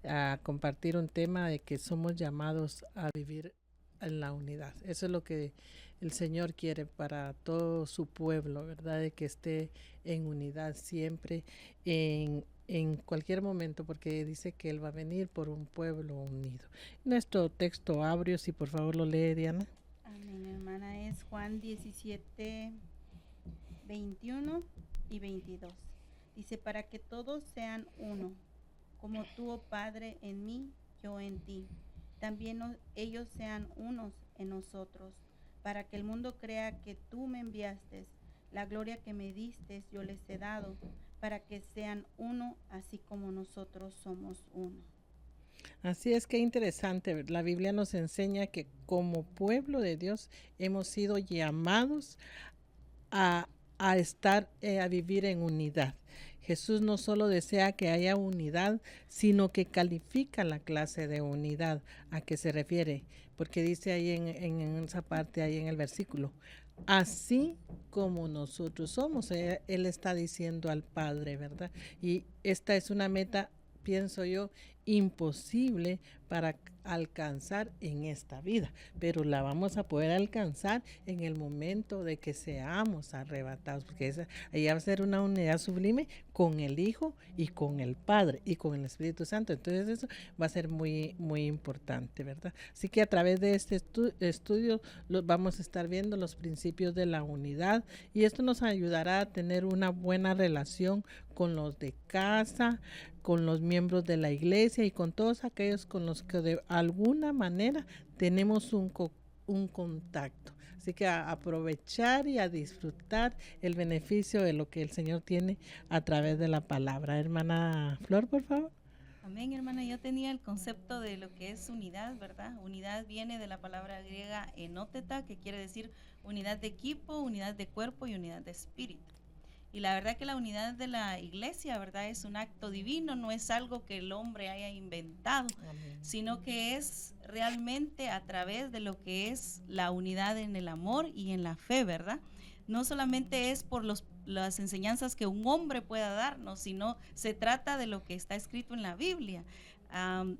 a compartir un tema de que somos llamados a vivir en la unidad. Eso es lo que el Señor quiere para todo su pueblo, ¿verdad? De que esté en unidad siempre, en cualquier momento, porque dice que Él va a venir por un pueblo unido. Nuestro texto abrió, si por favor lo lee, Diana. Amén, hermana. Es Juan 17, 21 y 22. Dice, para que todos sean uno, como tú, oh Padre, en mí, yo en ti. También ellos sean unos en nosotros, para que el mundo crea que tú me enviaste. La gloria que me diste yo les he dado, para que sean uno, así como nosotros somos uno. Así es, que interesante. La Biblia nos enseña que como pueblo de Dios hemos sido llamados a, estar, a vivir en unidad. Jesús no solo desea que haya unidad, sino que califica la clase de unidad a que se refiere, porque dice ahí en esa parte, ahí en el versículo, así como nosotros somos. Él está diciendo al Padre, ¿verdad? Y esta es una meta, pienso yo, imposible para alcanzar en esta vida, pero la vamos a poder alcanzar en el momento de que seamos arrebatados, porque ahí va a ser una unidad sublime con el Hijo y con el Padre y con el Espíritu Santo. Entonces eso va a ser muy, muy importante, ¿verdad? Así que a través de este estudio vamos a estar viendo los principios de la unidad, y esto nos ayudará a tener una buena relación con los de casa, con los miembros de la iglesia y con todos aquellos con los que de alguna manera tenemos un contacto. Así que a aprovechar y a disfrutar el beneficio de lo que el Señor tiene a través de la palabra. Hermana Flor, por favor. Amén, hermana. Yo tenía el concepto de lo que es unidad, ¿verdad? Unidad viene de la palabra griega enoteta, que quiere decir unidad de equipo, unidad de cuerpo y unidad de espíritu. Y la verdad que la unidad de la iglesia, ¿verdad? Es un acto divino, no es algo que el hombre haya inventado, Amén. sino que es realmente a través de lo que es la unidad en el amor y en la fe, ¿verdad? No solamente es por las enseñanzas que un hombre pueda darnos, sino se trata de lo que está escrito en la Biblia.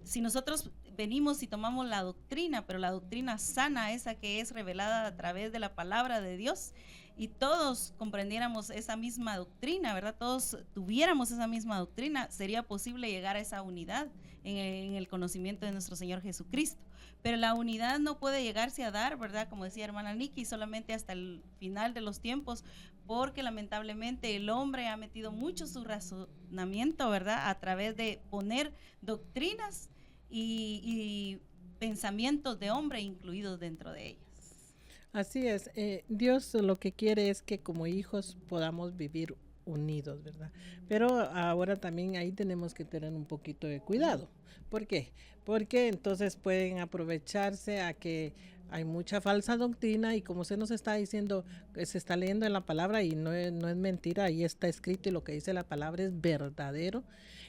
Si nosotros venimos y tomamos la doctrina, pero la doctrina sana, esa que es revelada a través de la palabra de Dios, y todos comprendiéramos esa misma doctrina, ¿verdad? Todos tuviéramos esa misma doctrina, sería posible llegar a esa unidad en el conocimiento de nuestro Señor Jesucristo. Pero la unidad no puede llegarse a dar, ¿verdad? Como decía hermana Nikki, solamente hasta el final de los tiempos, porque lamentablemente el hombre ha metido mucho su razonamiento, ¿verdad? A través de poner doctrinas y pensamientos de hombre incluidos dentro de ellas. Así es, Dios lo que quiere es que como hijos podamos vivir unidos, ¿verdad? Pero ahora también ahí tenemos que tener un poquito de cuidado. ¿Por qué? Porque entonces pueden aprovecharse a que hay mucha falsa doctrina, y como se nos está diciendo, se está leyendo en la palabra y no es mentira, ahí está escrito y lo que dice la palabra es verdadero,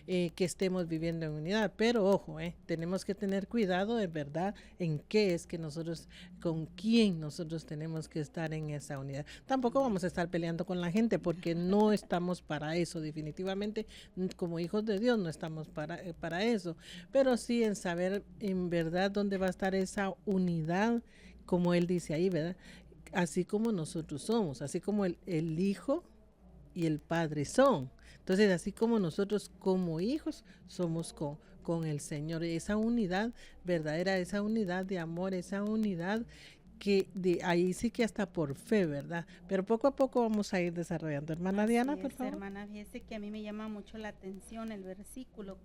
que estemos viviendo en unidad. Pero ojo, tenemos que tener cuidado de verdad en qué es que nosotros, con quién nosotros tenemos que estar en esa unidad. Tampoco vamos a estar peleando con la gente, porque no estamos para eso, definitivamente como hijos de Dios no estamos para eso, pero sí en saber en verdad dónde va a estar esa unidad, como él dice ahí, ¿verdad? Así como nosotros somos, así como el Hijo y el Padre son. Entonces, así como nosotros como hijos somos con el Señor, esa unidad verdadera, esa unidad de amor, esa unidad que de ahí sí que hasta por fe, ¿verdad? Pero poco a poco vamos a ir desarrollando. Hermana Así Diana, por es, favor. hermana. Fíjese que a mí me llama mucho la atención el versículo,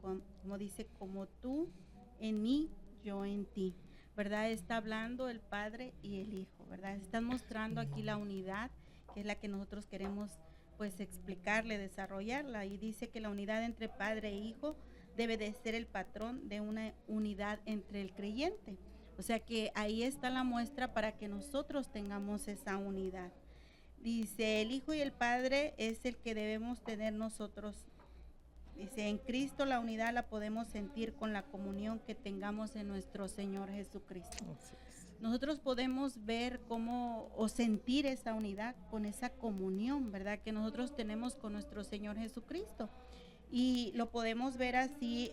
como dice, como tú en mí, yo en ti, ¿verdad? Está hablando el Padre y el Hijo, ¿verdad? Están mostrando aquí la unidad, que es la que nosotros queremos pues explicarle, desarrollarla. Y dice que la unidad entre Padre e Hijo debe de ser el patrón de una unidad entre el creyente. O sea que ahí está la muestra para que nosotros tengamos esa unidad. Dice, el Hijo y el Padre es el que debemos tener nosotros. Dice, en Cristo la unidad la podemos sentir con la comunión que tengamos en nuestro Señor Jesucristo. Nosotros podemos ver cómo o sentir esa unidad con esa comunión, ¿verdad? Que nosotros tenemos con nuestro Señor Jesucristo. Y lo podemos ver así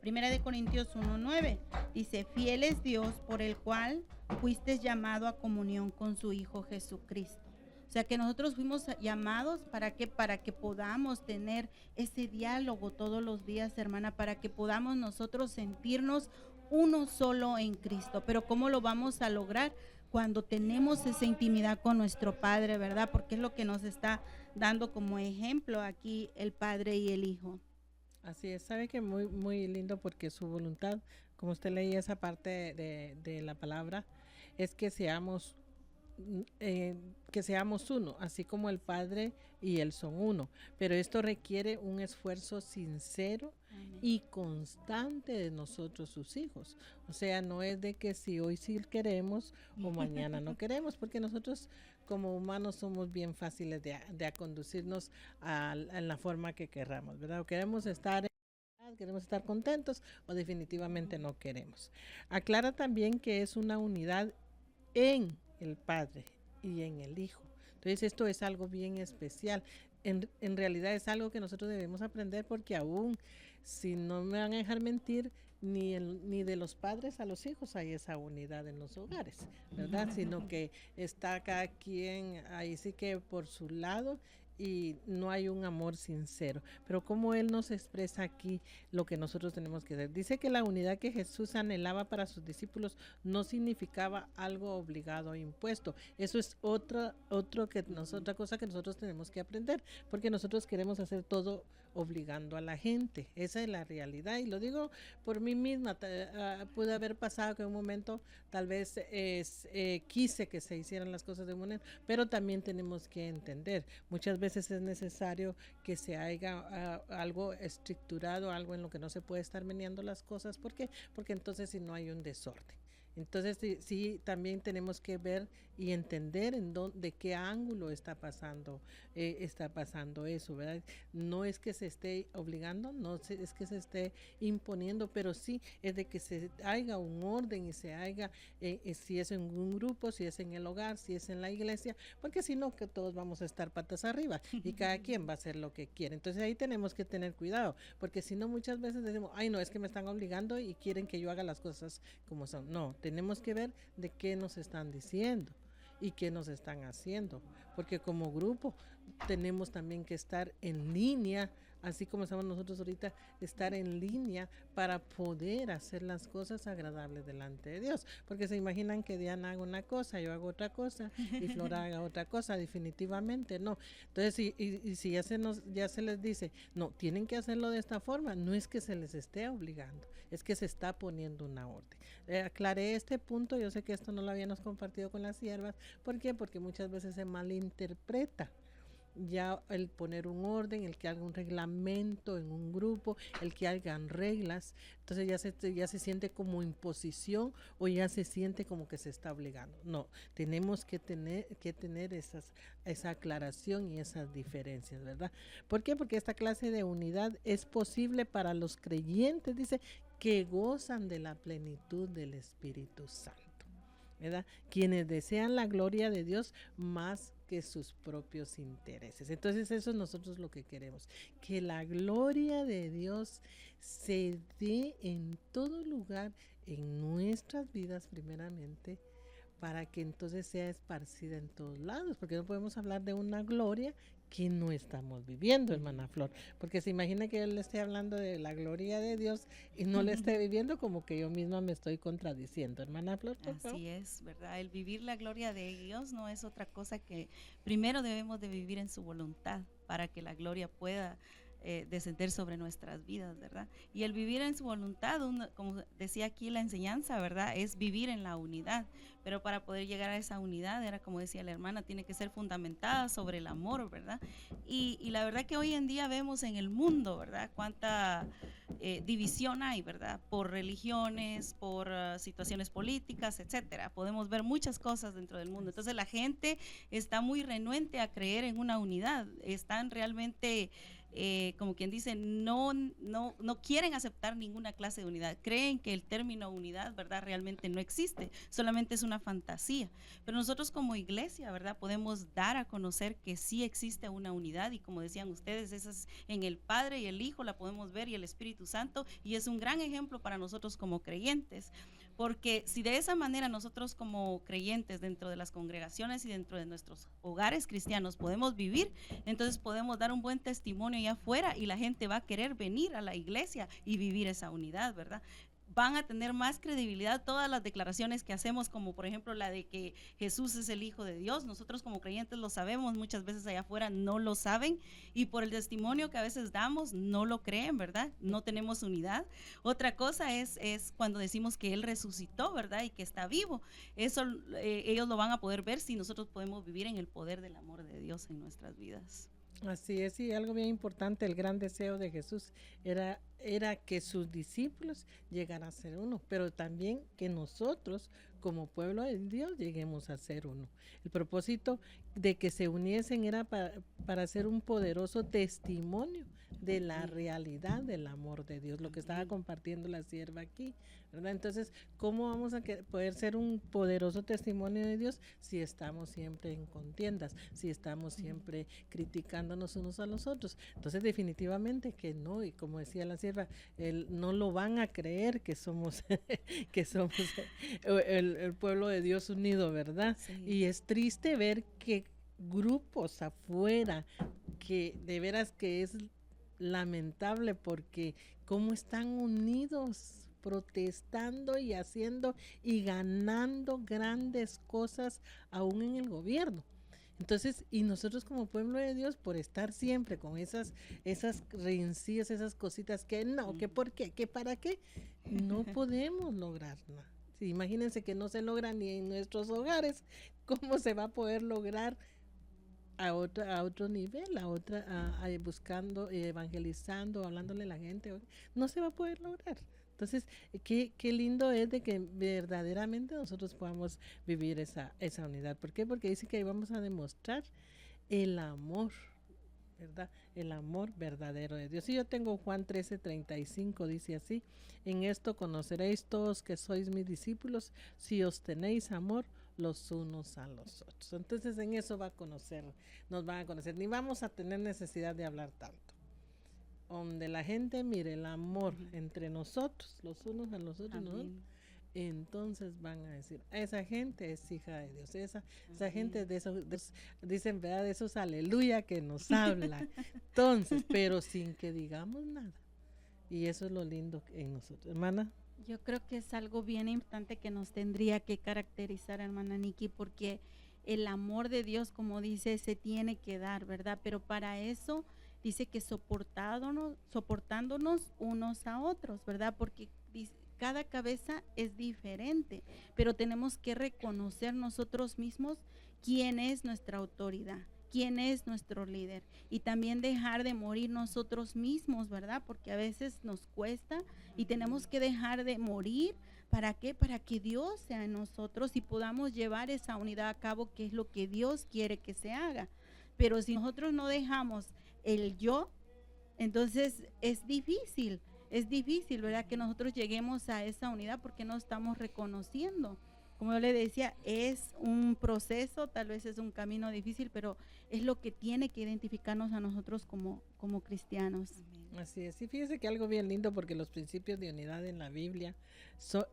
Primera de Corintios 1:9 dice, fiel es Dios por el cual fuiste llamado a comunión con su Hijo Jesucristo. O sea que nosotros fuimos llamados para que podamos tener ese diálogo todos los días, hermana, para que podamos nosotros sentirnos uno solo en Cristo. Pero ¿cómo lo vamos a lograr? Cuando tenemos esa intimidad con nuestro Padre, ¿verdad? Porque es lo que nos está dando como ejemplo aquí el Padre y el Hijo. Así es, sabe que muy, muy lindo porque su voluntad, como usted leía esa parte de la palabra, es que seamos uno, así como el Padre y Él son uno. Pero esto requiere un esfuerzo sincero y constante de nosotros, sus hijos. O sea, no es de que si hoy sí queremos o mañana no queremos, porque nosotros como humanos somos bien fáciles de conducirnos a la forma que querramos, ¿verdad? O queremos estar contentos o definitivamente no queremos. Aclara también que es una unidad en el Padre y en el Hijo. Entonces esto es algo bien especial. En realidad es algo que nosotros debemos aprender porque aún, si no me van a dejar mentir, ni de los padres a los hijos hay esa unidad en los hogares, ¿verdad? Sino que está cada quien ahí sí que por su lado y no hay un amor sincero. Pero como Él nos expresa aquí lo que nosotros tenemos que hacer. Dice que la unidad que Jesús anhelaba para sus discípulos no significaba algo obligado o impuesto. Eso es otra cosa que nosotros tenemos que aprender, porque nosotros queremos hacer todo obligando a la gente. Esa es la realidad y lo digo por mí misma. Pude haber pasado que en un momento tal vez quise que se hicieran las cosas de una manera, pero también tenemos que entender, muchas veces es necesario que se haga algo estructurado, algo en lo que no se puede estar meneando las cosas. ¿Por qué? Porque entonces si no hay un desorden. Entonces sí, también tenemos que ver y entender de qué ángulo está pasando eso, ¿verdad? No es que se esté obligando, no es que se esté imponiendo, pero sí es de que se haga un orden y se haga, si es en un grupo, si es en el hogar, si es en la iglesia, porque si no, que todos vamos a estar patas arriba y cada quien va a hacer lo que quiere. Entonces ahí tenemos que tener cuidado, porque si no muchas veces decimos, ay no, es que me están obligando y quieren que yo haga las cosas como son. No, tenemos que ver de qué nos están diciendo y qué nos están haciendo, porque como grupo tenemos también que estar en línea, así como estamos nosotros ahorita, estar en línea para poder hacer las cosas agradables delante de Dios, porque se imaginan que Diana haga una cosa, yo hago otra cosa y Flora haga otra cosa, definitivamente no. Entonces y si ya se les dice, no, tienen que hacerlo de esta forma, no es que se les esté obligando, es que se está poniendo una orden. Aclaré este punto, yo sé que esto no lo habíamos compartido con las siervas. ¿Por qué? Porque muchas veces se malinterpreta ya el poner un orden, el que haga un reglamento en un grupo, el que hagan reglas, entonces ya se siente como imposición o ya se siente como que se está obligando. No, tenemos que tener esa aclaración y esas diferencias, ¿verdad? ¿Por qué? Porque esta clase de unidad es posible para los creyentes, dice, que gozan de la plenitud del Espíritu Santo, ¿verdad? Quienes desean la gloria de Dios más que sus propios intereses. Entonces eso es nosotros lo que queremos, que la gloria de Dios se dé en todo lugar, en nuestras vidas primeramente, para que entonces sea esparcida en todos lados, porque no podemos hablar de una gloria que no estamos viviendo, hermana Flor, porque se imagina que yo le esté hablando de la gloria de Dios y no le esté viviendo, como que yo misma me estoy contradiciendo, hermana Flor, por favor. Así es, ¿verdad? El vivir la gloria de Dios no es otra cosa que primero debemos de vivir en su voluntad para que la gloria pueda descender sobre nuestras vidas, ¿verdad? Y el vivir en su voluntad, como decía aquí la enseñanza, ¿verdad? Es vivir en la unidad, pero para poder llegar a esa unidad, era como decía la hermana, tiene que ser fundamentada sobre el amor, ¿verdad? Y la verdad que hoy en día vemos en el mundo, ¿verdad? Cuánta división hay, ¿verdad? Por religiones, por situaciones políticas, etcétera. Podemos ver muchas cosas dentro del mundo. Entonces la gente está muy renuente a creer en una unidad, están realmente como quien dice, no quieren aceptar ninguna clase de unidad. Creen que el término unidad, ¿verdad?, realmente no existe, solamente es una fantasía. Pero nosotros como iglesia, ¿verdad?, podemos dar a conocer que sí existe una unidad, y como decían ustedes, esa es en el Padre y el Hijo, la podemos ver, y el Espíritu Santo, y es un gran ejemplo para nosotros como creyentes. Porque si de esa manera nosotros como creyentes dentro de las congregaciones y dentro de nuestros hogares cristianos podemos vivir, entonces podemos dar un buen testimonio allá afuera, y la gente va a querer venir a la iglesia y vivir esa unidad, ¿verdad? Van a tener más credibilidad todas las declaraciones que hacemos, como por ejemplo la de que Jesús es el Hijo de Dios. Nosotros como creyentes lo sabemos, muchas veces allá afuera no lo saben, y por el testimonio que a veces damos no lo creen, ¿verdad? No tenemos unidad. Otra cosa es cuando decimos que Él resucitó, ¿verdad?, y que está vivo. Eso ellos lo van a poder ver si nosotros podemos vivir en el poder del amor de Dios en nuestras vidas. Así es, y algo bien importante, el gran deseo de Jesús era que sus discípulos llegaran a ser uno, pero también que nosotros como pueblo de Dios lleguemos a ser uno. El propósito de que se uniesen era para hacer un poderoso testimonio de la realidad del amor de Dios, lo que estaba compartiendo la sierva aquí, ¿verdad? Entonces, ¿cómo vamos a poder ser un poderoso testimonio de Dios si estamos siempre en contiendas, si estamos siempre criticándonos unos a los otros? Entonces, definitivamente que no, y como decía la sierva, no lo van a creer que somos que somos el pueblo de Dios unido, ¿verdad? Sí. Y es triste ver que grupos afuera, que de veras que es lamentable, porque cómo están unidos, protestando y haciendo y ganando grandes cosas aún en el gobierno. Entonces, y nosotros como pueblo de Dios, por estar siempre con esas rencillas, esas cositas que no, que por qué, que para qué, no podemos lograr nada. Sí, imagínense que no se logra ni en nuestros hogares, ¿cómo se va a poder lograr a otro nivel, buscando, evangelizando, hablándole a la gente? No se va a poder lograr. Entonces, qué lindo es de que verdaderamente nosotros podamos vivir esa unidad. ¿Por qué? Porque dice que ahí vamos a demostrar el amor, ¿verdad? El amor verdadero de Dios. Y yo tengo Juan 13:35, dice así: en esto conoceréis todos que sois mis discípulos, si os tenéis amor los unos a los otros. Entonces en eso nos van a conocer, ni vamos a tener necesidad de hablar tanto. Donde la gente mire el amor entre nosotros, los unos a los otros, ¿no? Entonces van a decir, esa gente es hija de Dios, esa gente de esos, dicen, ¿verdad?, de esos aleluya que nos habla. Entonces, pero sin que digamos nada. Y eso es lo lindo en nosotros. Hermana. Yo creo que es algo bien importante que nos tendría que caracterizar, hermana Nikki, porque el amor de Dios, como dice, se tiene que dar, ¿verdad? Pero para eso dice que soportándonos unos a otros, ¿verdad? Porque cada cabeza es diferente, pero tenemos que reconocer nosotros mismos quién es nuestra autoridad, quién es nuestro líder, y también dejar de morir nosotros mismos, ¿verdad? Porque a veces nos cuesta y tenemos que dejar de morir. ¿Para qué? Para que Dios sea en nosotros y podamos llevar esa unidad a cabo, que es lo que Dios quiere que se haga. Pero si nosotros no dejamos el yo, entonces es difícil, ¿verdad?, que nosotros lleguemos a esa unidad, porque no estamos reconociendo. Como yo le decía, es un proceso, tal vez es un camino difícil, pero es lo que tiene que identificarnos a nosotros como cristianos. Así es. Y fíjese que algo bien lindo, porque los principios de unidad en la Biblia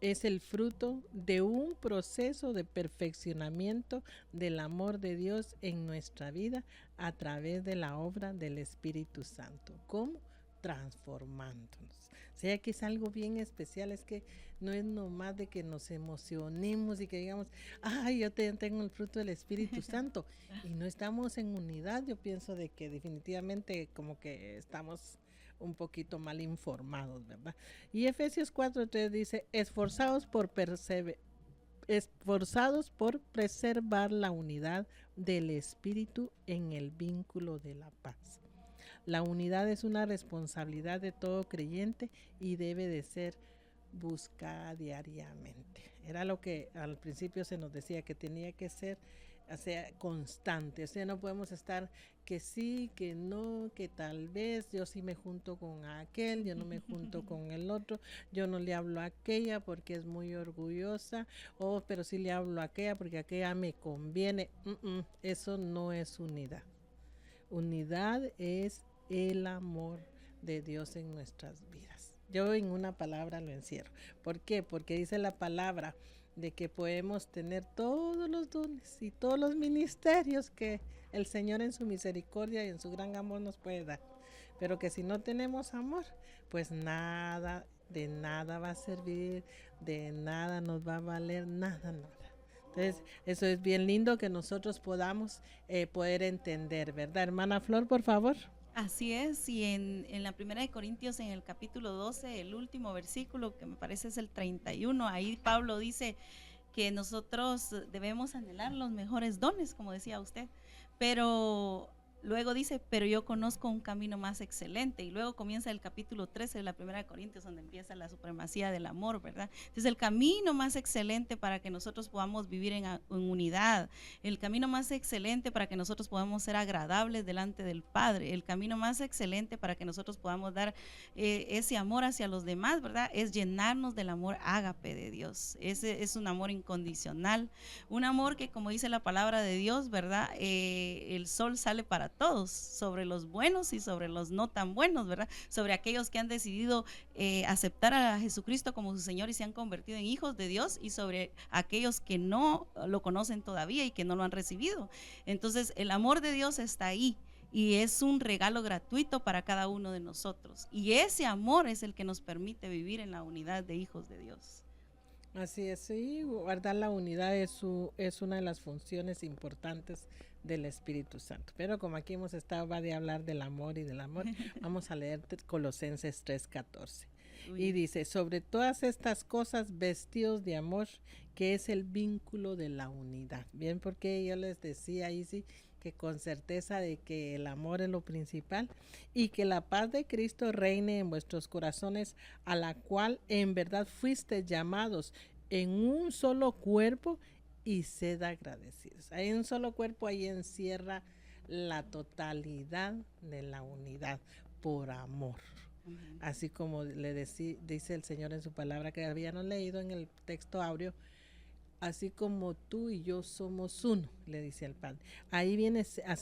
es el fruto de un proceso de perfeccionamiento del amor de Dios en nuestra vida a través de la obra del Espíritu Santo. ¿Cómo? Transformándonos. O sea que es algo bien especial, es que no es nomás de que nos emocionemos y que digamos, ay, yo tengo el fruto del Espíritu Santo, y no estamos en unidad. Yo pienso de que definitivamente como que estamos un poquito mal informados, ¿verdad? Y Efesios 4:3 dice, esforzados por preservar la unidad del Espíritu en el vínculo de la paz. La unidad es una responsabilidad de todo creyente y debe de ser buscada diariamente. Era lo que al principio se nos decía, que tenía que ser o sea, constante. O sea, no podemos estar que sí, que no, que tal vez yo sí me junto con aquel, yo no me junto con el otro, yo no le hablo a aquella porque es muy orgullosa, pero sí le hablo a aquella porque aquella me conviene. Eso no es unidad. Unidad es el amor de Dios en nuestras vidas. Yo en una palabra lo encierro. ¿Por qué? Porque dice la palabra de que podemos tener todos los dones y todos los ministerios que el Señor en su misericordia y en su gran amor nos puede dar. Pero que si no tenemos amor, pues nada, de nada va a servir, de nada nos va a valer, nada. Entonces, eso es bien lindo que nosotros podamos poder entender, ¿verdad? Hermana Flor, por favor. Así es, y en la primera de Corintios, en el capítulo 12, el último versículo, que me parece es el 31, ahí Pablo dice que nosotros debemos anhelar los mejores dones, como decía usted, pero luego dice, pero yo conozco un camino más excelente, y luego comienza el capítulo 13 de la primera de Corintios, donde empieza la supremacía del amor, ¿verdad? Entonces el camino más excelente para que nosotros podamos vivir en unidad, el camino más excelente para que nosotros podamos ser agradables delante del Padre, el camino más excelente para que nosotros podamos dar ese amor hacia los demás, ¿verdad? Es llenarnos del amor ágape de Dios. Ese es un amor incondicional, un amor que, como dice la palabra de Dios, ¿verdad? El sol sale para todos, sobre los buenos y sobre los no tan buenos, ¿verdad? Sobre aquellos que han decidido aceptar a Jesucristo como su Señor y se han convertido en hijos de Dios, y sobre aquellos que no lo conocen todavía y que no lo han recibido. Entonces el amor de Dios está ahí y es un regalo gratuito para cada uno de nosotros, y ese amor es el que nos permite vivir en la unidad de hijos de Dios. Así es, sí, guardar la unidad es una de las funciones importantes del Espíritu Santo. Pero como aquí hemos estado, va de hablar del amor y del amor, vamos a leer Colosenses 3:14. Y dice, sobre todas estas cosas, vestidos de amor, que es el vínculo de la unidad. Bien, porque yo les decía ahí sí, que con certeza de que el amor es lo principal y que la paz de Cristo reine en vuestros corazones, a la cual en verdad fuiste llamados en un solo cuerpo, y sed agradecidos. Hay un solo cuerpo, ahí encierra la totalidad de la unidad por amor. Así como dice el Señor en su palabra, que habíamos leído en el texto áureo, así como tú y yo somos uno, le dice el Padre. Ahí viene a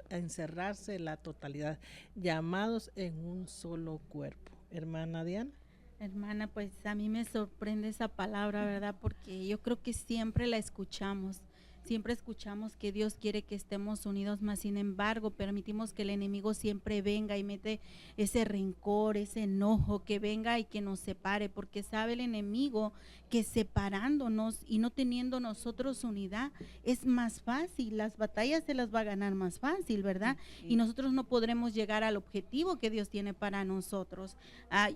encerrarse la totalidad, llamados en un solo cuerpo. Hermana Diana. Hermana, pues a mí me sorprende esa palabra, ¿verdad? Porque yo creo que siempre la escuchamos. Siempre escuchamos que Dios quiere que estemos unidos, mas sin embargo permitimos que el enemigo siempre venga y mete ese rencor, ese enojo, que venga y que nos separe, porque sabe el enemigo que separándonos y no teniendo nosotros unidad es más fácil, las batallas se las va a ganar más fácil, ¿verdad? Sí. Y nosotros no podremos llegar al objetivo que Dios tiene para nosotros.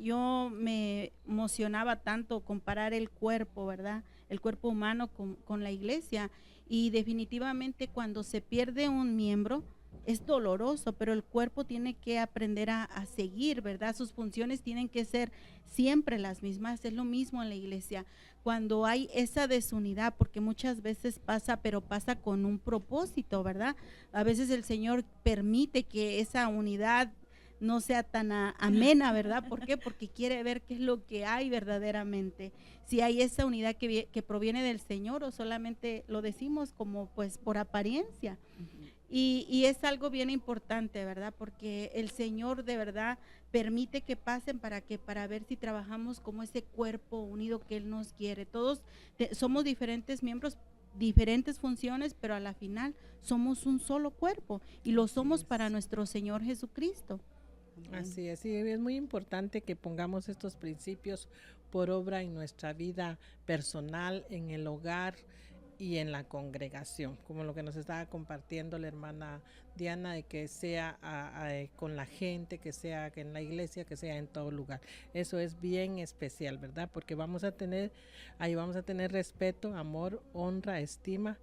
Yo me emocionaba tanto comparar el cuerpo, ¿verdad? El cuerpo humano con la iglesia. Y definitivamente cuando se pierde un miembro es doloroso, pero el cuerpo tiene que aprender a seguir, ¿verdad? Sus funciones tienen que ser siempre las mismas. Es lo mismo en la iglesia. Cuando hay esa desunidad, porque muchas veces pasa, pero pasa con un propósito, ¿verdad? A veces el Señor permite que esa unidad no sea tan amena, ¿verdad? ¿Por qué? Porque quiere ver qué es lo que hay verdaderamente. Si hay esa unidad que proviene del Señor, o solamente lo decimos como pues por apariencia. Y es algo bien importante, ¿verdad? Porque el Señor de verdad permite que pasen para ver si trabajamos como ese cuerpo unido que Él nos quiere. Todos somos diferentes miembros, diferentes funciones, pero a la final somos un solo cuerpo y lo somos para nuestro Señor Jesucristo. Así es, y es muy importante que pongamos estos principios por obra en nuestra vida personal, en el hogar y en la congregación, como lo que nos estaba compartiendo la hermana Diana, de que sea con la gente, que sea en la iglesia, que sea en todo lugar. Eso es bien especial, ¿verdad? Porque vamos a tener respeto, amor, honra, estima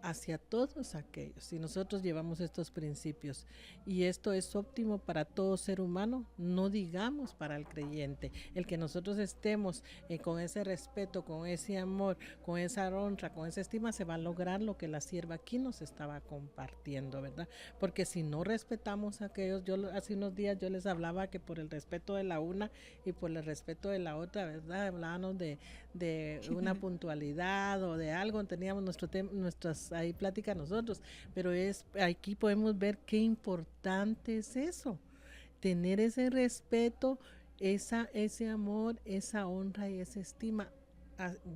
hacia todos aquellos. Si nosotros llevamos estos principios y esto es óptimo para todo ser humano, no digamos para el creyente, el que nosotros estemos con ese respeto, con ese amor, con esa honra, con esa estima, se va a lograr lo que la sierva aquí nos estaba compartiendo, ¿verdad? Porque si no respetamos a aquellos, hace unos días yo les hablaba que por el respeto de la una y por el respeto de la otra, ¿verdad? Hablábamos de una puntualidad o de algo, teníamos nuestras ahí plática nosotros, pero aquí podemos ver qué importante es eso, tener ese respeto, ese amor, esa honra y esa estima.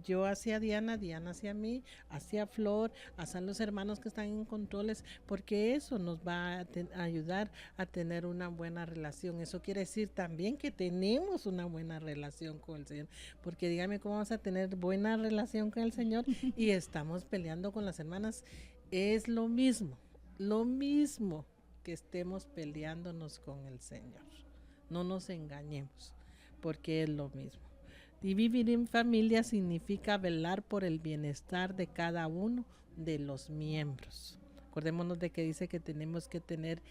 Yo hacia Diana, Diana hacia mí, hacia Flor, hacia los hermanos que están en controles, porque eso nos va a ayudar a tener una buena relación. Eso quiere decir también que tenemos una buena relación con el Señor, porque dígame cómo vamos a tener buena relación con el Señor y estamos peleando con las hermanas. Es lo mismo que estemos peleándonos con el Señor. No nos engañemos, porque es lo mismo. Y vivir en familia significa velar por el bienestar de cada uno de los miembros. Acordémonos de que dice que tenemos que tener,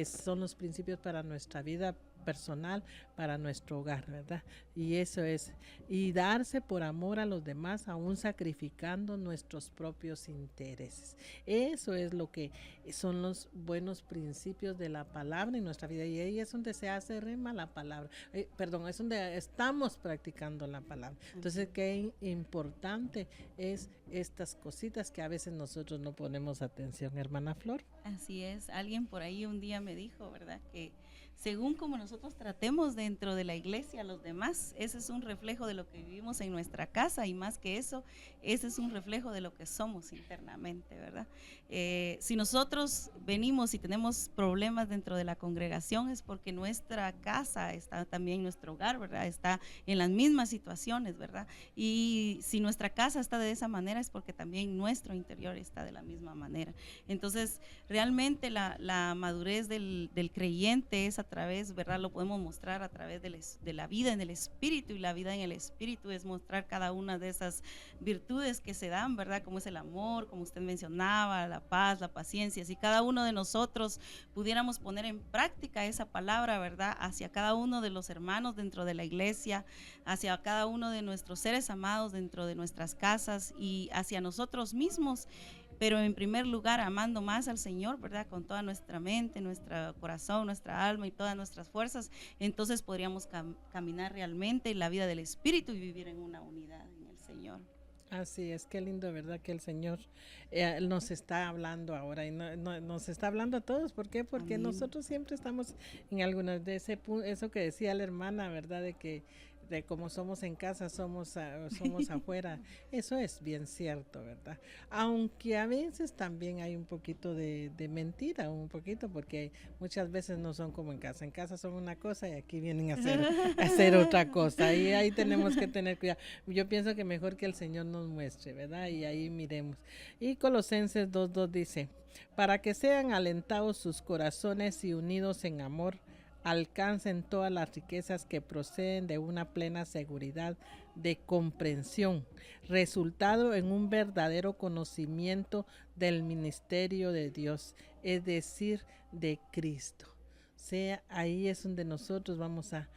son los principios para nuestra vida personal, para nuestro hogar, ¿verdad? Y eso es, y darse por amor a los demás, aún sacrificando nuestros propios intereses. Eso es lo que son los buenos principios de la palabra en nuestra vida, y ahí es donde se hace rema la palabra, es donde estamos practicando la palabra. Entonces, qué importante es estas cositas que a veces nosotros no ponemos atención, hermana Flor. Así es, alguien por ahí un día me dijo, ¿verdad?, que según como nosotros tratemos dentro de la iglesia a los demás, ese es un reflejo de lo que vivimos en nuestra casa, y más que eso, ese es un reflejo de lo que somos internamente, ¿verdad? Si nosotros venimos y tenemos problemas dentro de la congregación, es porque nuestra casa está también, nuestro hogar, ¿verdad?, está en las mismas situaciones, ¿verdad? Y si nuestra casa está de esa manera, es porque también nuestro interior está de la misma manera. Entonces, realmente la madurez del creyente es a través, ¿verdad?, lo podemos mostrar a través de la vida en el Espíritu, y la vida en el Espíritu es mostrar cada una de esas virtudes que se dan, ¿verdad?, como es el amor, como usted mencionaba, la paz, la paciencia. Si cada uno de nosotros pudiéramos poner en práctica esa palabra, ¿verdad?, hacia cada uno de los hermanos dentro de la iglesia, hacia cada uno de nuestros seres amados dentro de nuestras casas y hacia nosotros mismos, pero en primer lugar amando más al Señor, ¿verdad?, con toda nuestra mente, nuestro corazón, nuestra alma y todas nuestras fuerzas, entonces podríamos caminar realmente en la vida del Espíritu y vivir en una unidad en el Señor. Así es, qué lindo, ¿verdad?, que el Señor nos está hablando ahora, y nos está hablando a todos. ¿Por qué? Porque Amén. Nosotros siempre estamos en algunos de ese punto, eso que decía la hermana, ¿verdad?, de que como somos en casa, somos afuera. Eso es bien cierto, ¿verdad? Aunque a veces también hay un poquito de mentira, un poquito, porque muchas veces no son como en casa. En casa son una cosa y aquí vienen a hacer otra cosa. Y ahí tenemos que tener cuidado. Yo pienso que mejor que el Señor nos muestre, ¿verdad? Y ahí miremos. Y Colosenses 2:2 dice, para que sean alentados sus corazones y unidos en amor, alcancen todas las riquezas que proceden de una plena seguridad de comprensión, resultado en un verdadero conocimiento del ministerio de Dios, es decir, de Cristo. Ahí es donde nosotros vamos a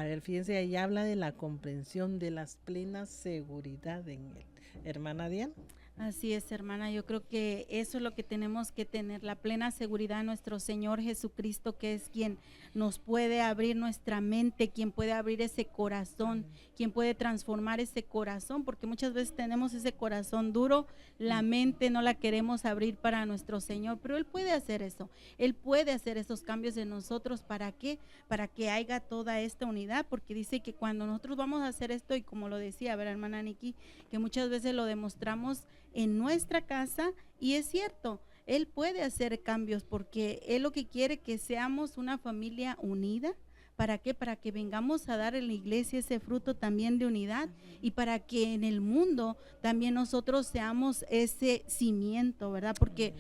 ver, fíjense, ahí habla de la comprensión, de la plena seguridad en Él. Hermana Diana. Así es, hermana, yo creo que eso es lo que tenemos que tener, la plena seguridad en nuestro Señor Jesucristo, que es quien nos puede abrir nuestra mente, quien puede abrir ese corazón, quien puede transformar ese corazón, porque muchas veces tenemos ese corazón duro, la mente no la queremos abrir para nuestro Señor, pero Él puede hacer eso, Él puede hacer esos cambios en nosotros. ¿Para qué? Para que haya toda esta unidad, porque dice que cuando nosotros vamos a hacer esto, y como lo decía, a ver, hermana Nikki, que muchas veces lo demostramos en nuestra casa, y es cierto, Él puede hacer cambios, porque Él lo que quiere que seamos una familia unida. ¿Para qué? Para que vengamos a dar en la iglesia ese fruto también de unidad, y para que en el mundo también nosotros seamos ese cimiento, ¿verdad? Porque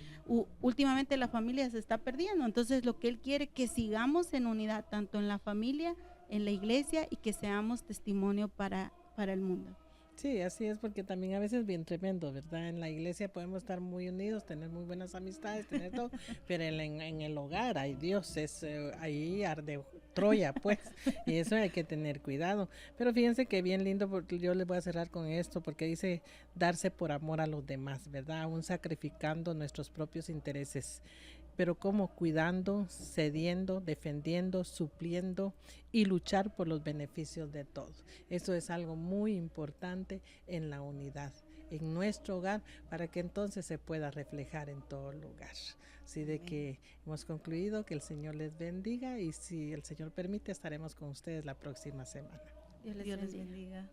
últimamente la familia se está perdiendo, entonces lo que Él quiere que sigamos en unidad, tanto en la familia, en la iglesia, y que seamos testimonio para el mundo. Sí, así es, porque también a veces es bien tremendo, ¿verdad? En la iglesia podemos estar muy unidos, tener muy buenas amistades, tener todo, pero en el hogar, ay Dios, ahí arde Troya, pues, y eso hay que tener cuidado. Pero fíjense que bien lindo, porque yo les voy a cerrar con esto, porque dice darse por amor a los demás, ¿verdad? Aún sacrificando nuestros propios intereses, pero como cuidando, cediendo, defendiendo, supliendo y luchar por los beneficios de todos. Eso es algo muy importante en la unidad, en nuestro hogar, para que entonces se pueda reflejar en todo lugar. Así de que hemos concluido, que el Señor les bendiga y si el Señor permite estaremos con ustedes la próxima semana. Dios les bendiga.